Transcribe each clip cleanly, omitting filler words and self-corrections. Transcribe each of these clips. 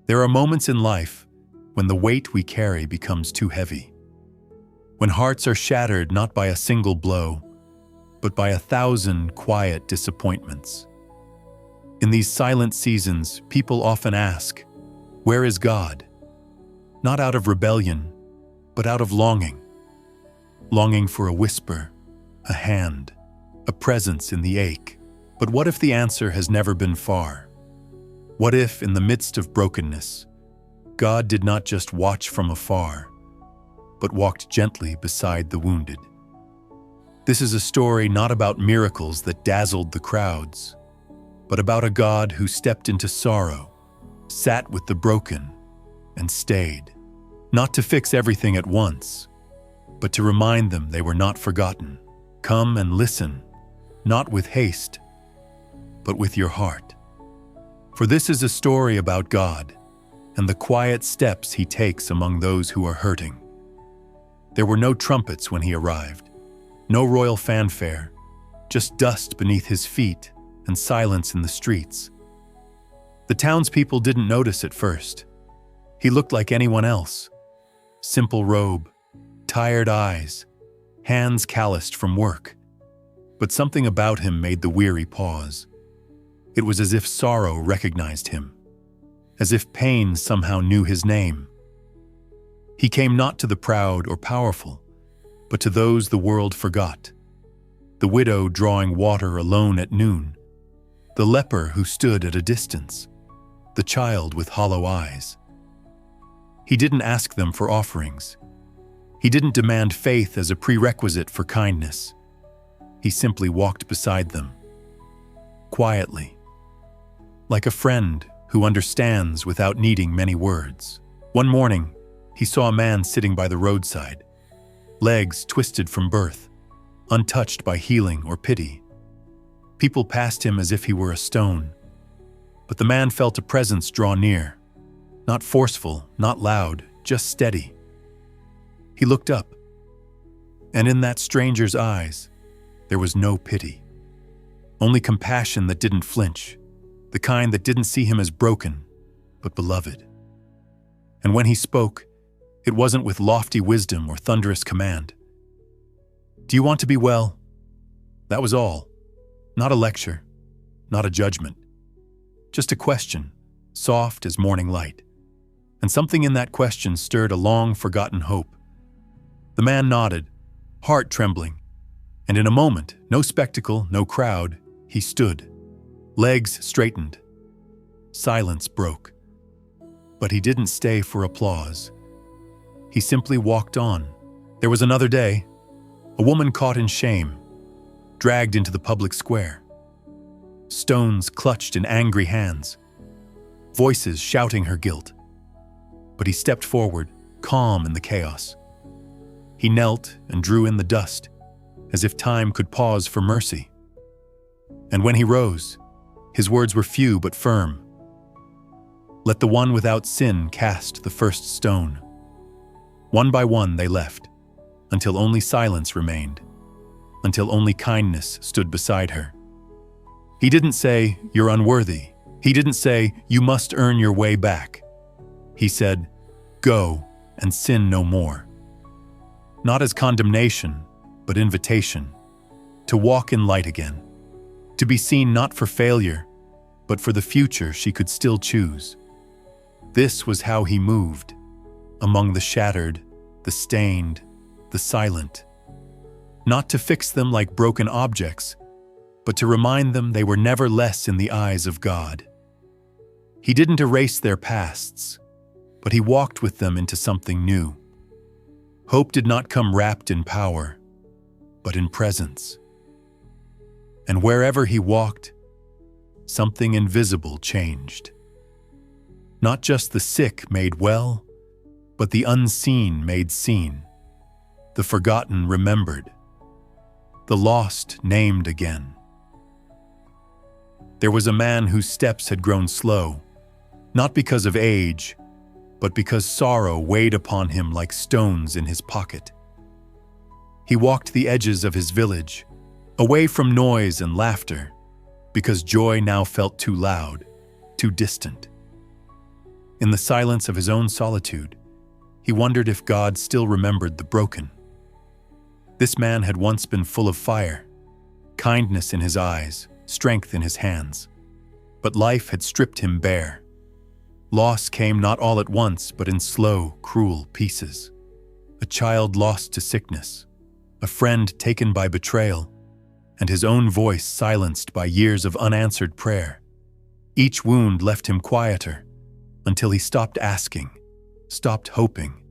There are moments in life when the weight we carry becomes too heavy. When hearts are shattered not by a single blow, but by 1,000 quiet disappointments. In these silent seasons, people often ask, "Where is God?" Not out of rebellion, but out of longing. Longing for a whisper, a hand, a presence in the ache. But what if the answer has never been far? What if, in the midst of brokenness, God did not just watch from afar, but walked gently beside the wounded? This is a story not about miracles that dazzled the crowds, but about a God who stepped into sorrow, sat with the broken, and stayed, not to fix everything at once, but to remind them they were not forgotten. Come and listen, not with haste, but with your heart. For this is a story about God and the quiet steps He takes among those who are hurting. There were no trumpets when He arrived, no royal fanfare, just dust beneath His feet and silence in the streets. The townspeople didn't notice at first. He looked like anyone else. Simple robe, tired eyes, hands calloused from work. But something about Him made the weary pause. It was as if sorrow recognized Him, as if pain somehow knew His name. He came not to the proud or powerful, but to those the world forgot. The widow drawing water alone at noon, the leper who stood at a distance, the child with hollow eyes. He didn't ask them for offerings. He didn't demand faith as a prerequisite for kindness. He simply walked beside them, quietly, like a friend who understands without needing many words. One morning, he saw a man sitting by the roadside, legs twisted from birth, untouched by healing or pity. People passed him as if he were a stone, but the man felt a presence draw near, not forceful, not loud, just steady. He looked up, and in that stranger's eyes, there was no pity, only compassion that didn't flinch, the kind that didn't see him as broken, but beloved. And when he spoke, it wasn't with lofty wisdom or thunderous command. "Do you want to be well?" That was all. Not a lecture, not a judgment. Just a question, soft as morning light. And something in that question stirred a long-forgotten hope. The man nodded, heart trembling, and in a moment, no spectacle, no crowd, he stood. Legs straightened. Silence broke. But he didn't stay for applause. He simply walked on. There was another day, a woman caught in shame, dragged into the public square. Stones clutched in angry hands, voices shouting her guilt. But he stepped forward, calm in the chaos. He knelt and drew in the dust, as if time could pause for mercy. And when he rose, his words were few but firm. "Let the one without sin cast the first stone." One by one they left, until only silence remained, until only kindness stood beside her. He didn't say, "You're unworthy." He didn't say, "You must earn your way back." He said, "Go and sin no more." Not as condemnation, but invitation, to walk in light again, to be seen not for failure, but for the future she could still choose. This was how he moved, among the shattered, the stained, the silent. Not to fix them like broken objects, but to remind them they were never less in the eyes of God. He didn't erase their pasts, but he walked with them into something new. Hope did not come wrapped in power, but in presence. And wherever he walked, something invisible changed. Not just the sick made well, but the unseen made seen, the forgotten remembered, the lost named again. There was a man whose steps had grown slow, not because of age, but because sorrow weighed upon him like stones in his pocket. He walked the edges of his village, away from noise and laughter, because joy now felt too loud, too distant. In the silence of his own solitude, he wondered if God still remembered the broken. This man had once been full of fire, kindness in his eyes, strength in his hands. But life had stripped him bare. Loss came not all at once, but in slow, cruel pieces. A child lost to sickness, a friend taken by betrayal, and his own voice silenced by years of unanswered prayer. Each wound left him quieter, until he stopped asking, stopped hoping,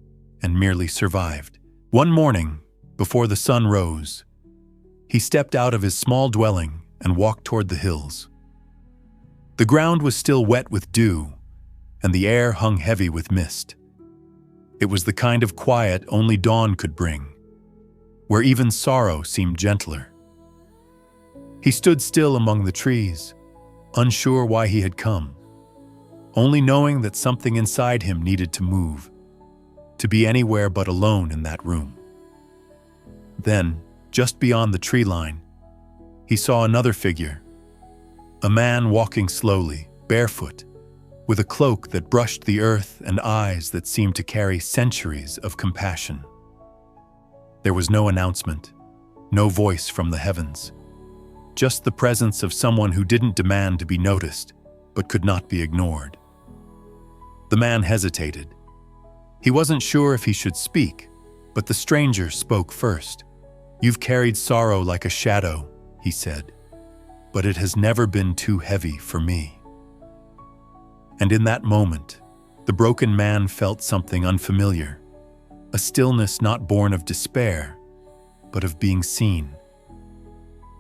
and merely survived. One morning, before the sun rose, he stepped out of his small dwelling and walked toward the hills. The ground was still wet with dew, and the air hung heavy with mist. It was the kind of quiet only dawn could bring, where even sorrow seemed gentler. He stood still among the trees, unsure why he had come, only knowing that something inside him needed to move, to be anywhere but alone in that room. Then, just beyond the tree line, he saw another figure, a man walking slowly, barefoot, with a cloak that brushed the earth and eyes that seemed to carry centuries of compassion. There was no announcement, no voice from the heavens, just the presence of someone who didn't demand to be noticed, but could not be ignored. The man hesitated. He wasn't sure if he should speak, but the stranger spoke first. "You've carried sorrow like a shadow," he said, "but it has never been too heavy for me." And in that moment, the broken man felt something unfamiliar, a stillness not born of despair, but of being seen.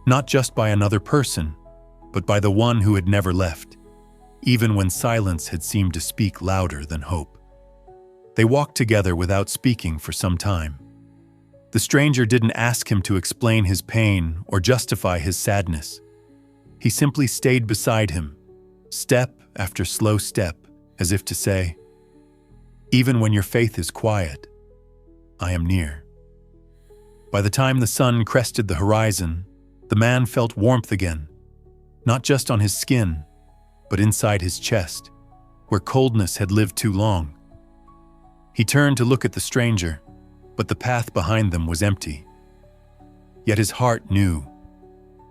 Not just by another person, but by the one who had never left, even when silence had seemed to speak louder than hope. They walked together without speaking for some time. The stranger didn't ask him to explain his pain or justify his sadness. He simply stayed beside him, step after slow step, as if to say, "Even when your faith is quiet, I am near." By the time the sun crested the horizon, the man felt warmth again, not just on his skin, but inside his chest, where coldness had lived too long. He turned to look at the stranger, but the path behind them was empty. Yet his heart knew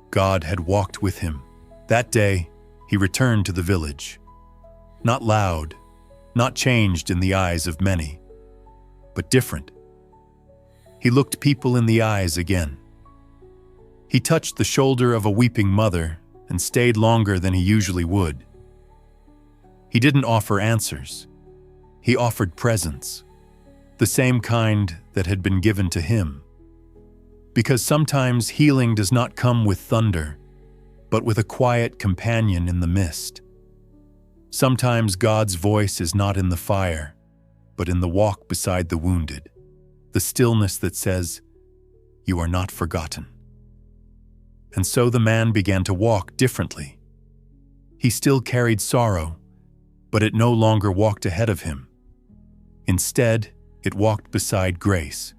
God had walked with him. That day, he returned to the village. Not loud, not changed in the eyes of many, but different. He looked people in the eyes again. He touched the shoulder of a weeping mother and stayed longer than he usually would. He didn't offer answers. He offered presence, the same kind that had been given to him. Because sometimes healing does not come with thunder, but with a quiet companion in the mist. Sometimes God's voice is not in the fire, but in the walk beside the wounded, the stillness that says, "You are not forgotten." And so the man began to walk differently. He still carried sorrow, but it no longer walked ahead of him. Instead, it walked beside grace.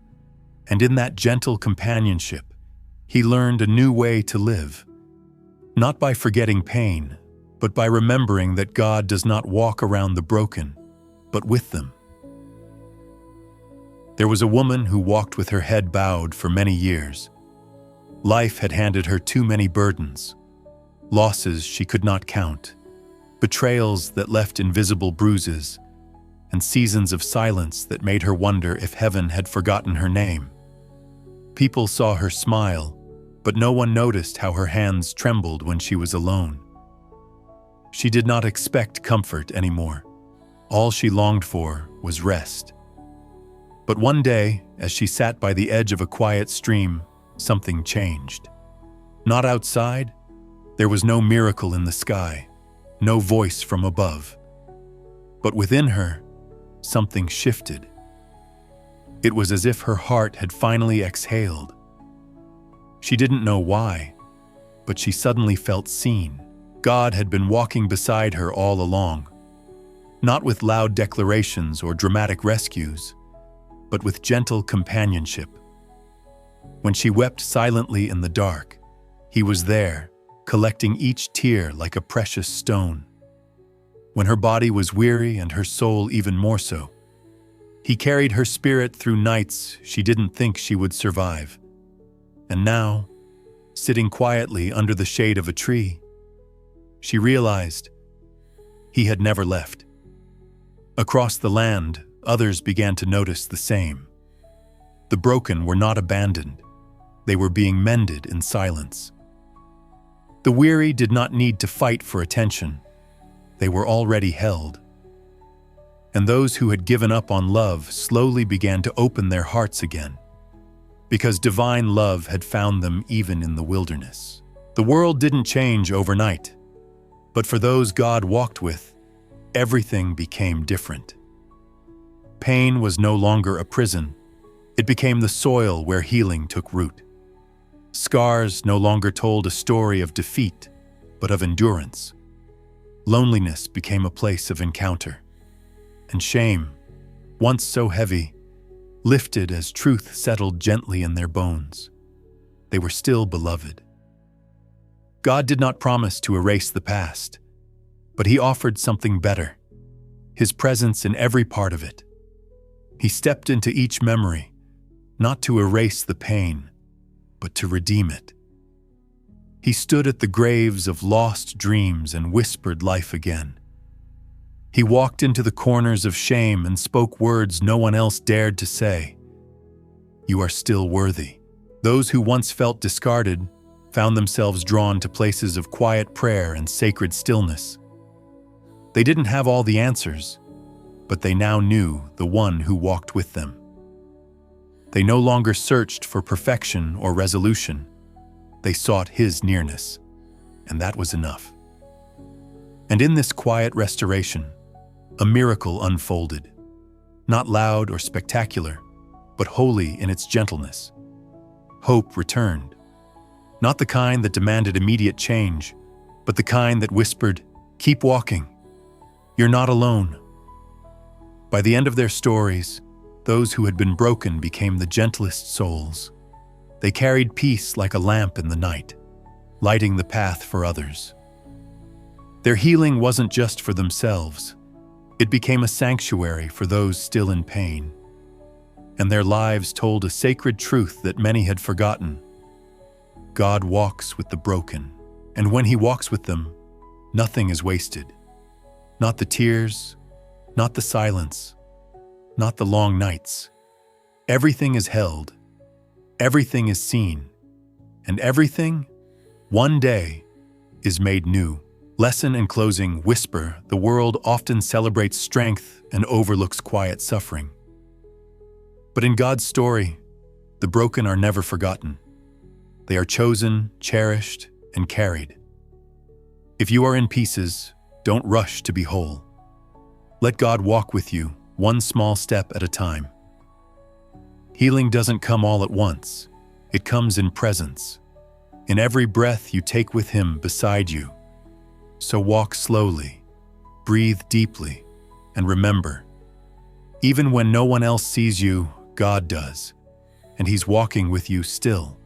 And in that gentle companionship, he learned a new way to live. Not by forgetting pain, but by remembering that God does not walk around the broken, but with them. There was a woman who walked with her head bowed for many years. Life had handed her too many burdens, losses she could not count, betrayals that left invisible bruises, and seasons of silence that made her wonder if heaven had forgotten her name. People saw her smile, but no one noticed how her hands trembled when she was alone. She did not expect comfort anymore. All she longed for was rest. But one day, as she sat by the edge of a quiet stream, something changed. Not outside, there was no miracle in the sky, no voice from above. But within her, something shifted. It was as if her heart had finally exhaled. She didn't know why, but she suddenly felt seen. God had been walking beside her all along, not with loud declarations or dramatic rescues, but with gentle companionship. When she wept silently in the dark, he was there, collecting each tear like a precious stone. when her body was weary and her soul even more so. He carried her spirit through nights she didn't think she would survive. And now, sitting quietly under the shade of a tree, she realized he had never left. Across the land, others began to notice the same. The broken were not abandoned. They were being mended in silence. The weary did not need to fight for attention. They were already held. And those who had given up on love slowly began to open their hearts again, because divine love had found them even in the wilderness. The world didn't change overnight, but for those God walked with, everything became different. Pain was no longer a prison. It became the soil where healing took root. Scars no longer told a story of defeat, but of endurance. Loneliness became a place of encounter. And shame, once so heavy, lifted as truth settled gently in their bones. They were still beloved. God did not promise to erase the past, but He offered something better, His presence in every part of it. He stepped into each memory, not to erase the pain, but to redeem it. He stood at the graves of lost dreams and whispered life again. He walked into the corners of shame and spoke words no one else dared to say. You are still worthy. Those who once felt discarded found themselves drawn to places of quiet prayer and sacred stillness. They didn't have all the answers, but they now knew the one who walked with them. They no longer searched for perfection or resolution. They sought His nearness, and that was enough. And in this quiet restoration, a miracle unfolded, not loud or spectacular, but holy in its gentleness. Hope returned, not the kind that demanded immediate change, but the kind that whispered, "Keep walking. You're not alone." By the end of their stories, those who had been broken became the gentlest souls. They carried peace like a lamp in the night, lighting the path for others. Their healing wasn't just for themselves. It became a sanctuary for those still in pain. And their lives told a sacred truth that many had forgotten. God walks with the broken, and when He walks with them, nothing is wasted. Not the tears, not the silence, not the long nights. Everything is held, everything is seen, and everything, one day, is made new. Lesson and closing whisper: the world often celebrates strength and overlooks quiet suffering. But in God's story, the broken are never forgotten. They are chosen, cherished, and carried. If you are in pieces, don't rush to be whole. Let God walk with you, one small step at a time. Healing doesn't come all at once. It comes in presence, in every breath you take with Him beside you. So walk slowly, breathe deeply, and remember, even when no one else sees you, God does, and He's walking with you still.